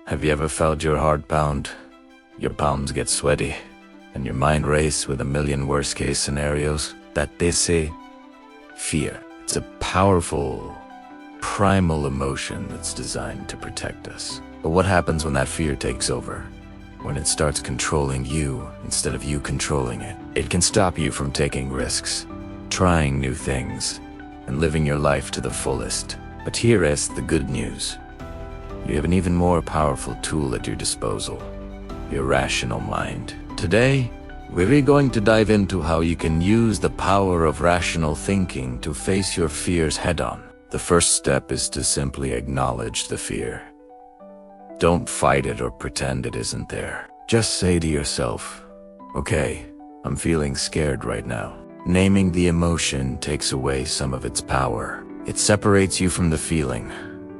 Have you ever felt your heart pound, your palms get sweaty, and your mind race with a million worst-case scenarios? That they say, fear. It's a powerful, primal emotion that's designed to protect us. But what happens when that fear takes over? When it starts controlling you instead of you controlling it? It can stop you from taking risks, trying new things, and living your life to the fullest. But here is the good news. You have an even more powerful tool at your disposal, your rational mind. Today, we're going to dive into how you can use the power of rational thinking to face your fears head-on. The first step is to simply acknowledge the fear. Don't fight it or pretend it isn't there. Just say to yourself, okay, I'm feeling scared right now. Naming the emotion takes away some of its power. It separates you from the feeling,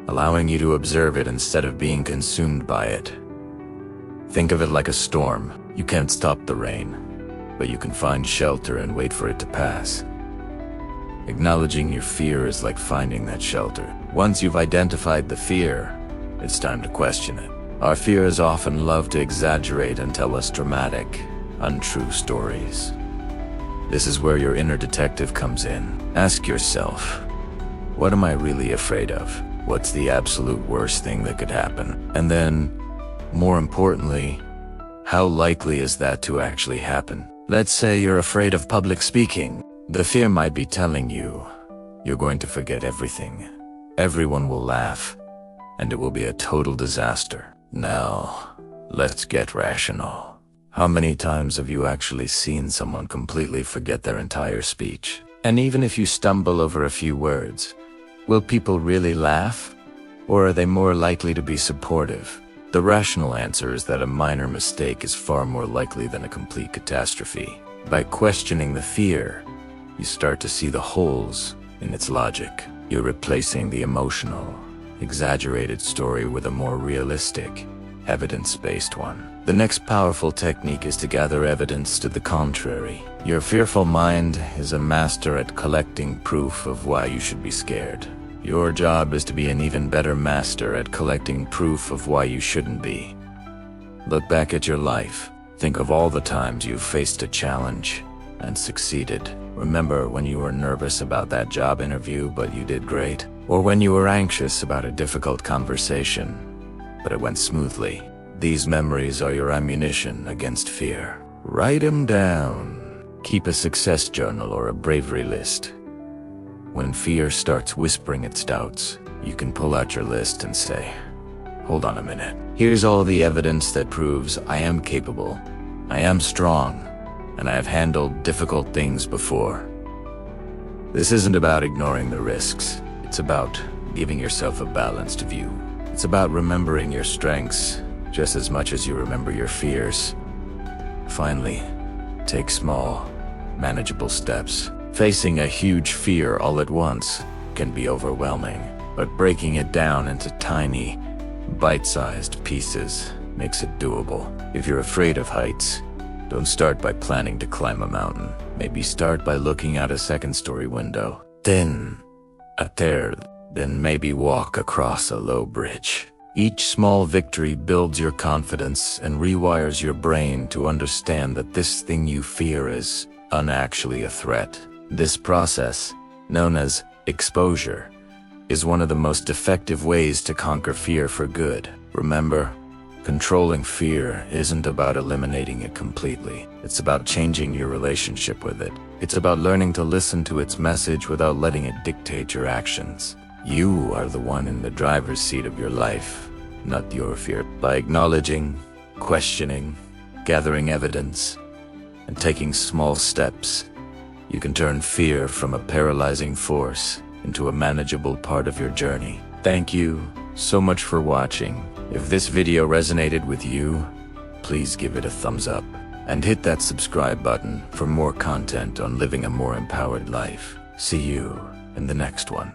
allowing you to observe it instead of being consumed by it. Think of it like a storm. You can't stop the rain, but you can find shelter and wait for it to pass. Acknowledging your fear is like finding that shelter. Once you've identified the fear, it's time to question it. Our fears often love to exaggerate and tell us dramatic, untrue stories. This is where your inner detective comes in. Ask yourself, what am I really afraid of? What's the absolute worst thing that could happen? And then, more importantly, how likely is that to actually happen? Let's say you're afraid of public speaking. The fear might be telling you, you're going to forget everything. Everyone will laugh, and it will be a total disaster. Now, let's get rational. How many times have you actually seen someone completely forget their entire speech? And even if you stumble over a few words, will people really laugh? Or are they more likely to be supportive? The rational answer is that a minor mistake is far more likely than a complete catastrophe. By questioning the fear, you start to see the holes in its logic. You're replacing the emotional, exaggerated story with a more realistic, evidence-based one. The next powerful technique is to gather evidence to the contrary. Your fearful mind is a master at collecting proof of why you should be scared. Your job is to be an even better master at collecting proof of why you shouldn't be. Look back at your life. Think of all the times you've faced a challenge and succeeded. Remember when you were nervous about that job interview but you did great? Or when you were anxious about a difficult conversation but it went smoothly? These memories are your ammunition against fear. Write them down. Keep a success journal or a bravery list. When fear starts whispering its doubts, you can pull out your list and say, hold on a minute. Here's all the evidence that proves I am capable, I am strong, and I have handled difficult things before. This isn't about ignoring the risks. It's about giving yourself a balanced view. It's about remembering your strengths just as much as you remember your fears. Finally, take small, manageable steps. Facing a huge fear all at once can be overwhelming, but breaking it down into tiny, bite-sized pieces makes it doable. If you're afraid of heights, don't start by planning to climb a mountain. Maybe start by looking out a second-story window. Then, then maybe walk across a low bridge. Each small victory builds your confidence and rewires your brain to understand that this thing you fear is unactually a threat. This process, known as exposure, is one of the most effective ways to conquer fear for good. Remember, controlling fear isn't about eliminating it completely. It's about changing your relationship with it. It's about learning to listen to its message without letting it dictate your actions. You are the one in the driver's seat of your life, not your fear. By acknowledging, questioning, gathering evidence, and taking small steps, you can turn fear from a paralyzing force into a manageable part of your journey. Thank you so much for watching. If this video resonated with you, please give it a thumbs up and hit that subscribe button for more content on living a more empowered life. See you in the next one.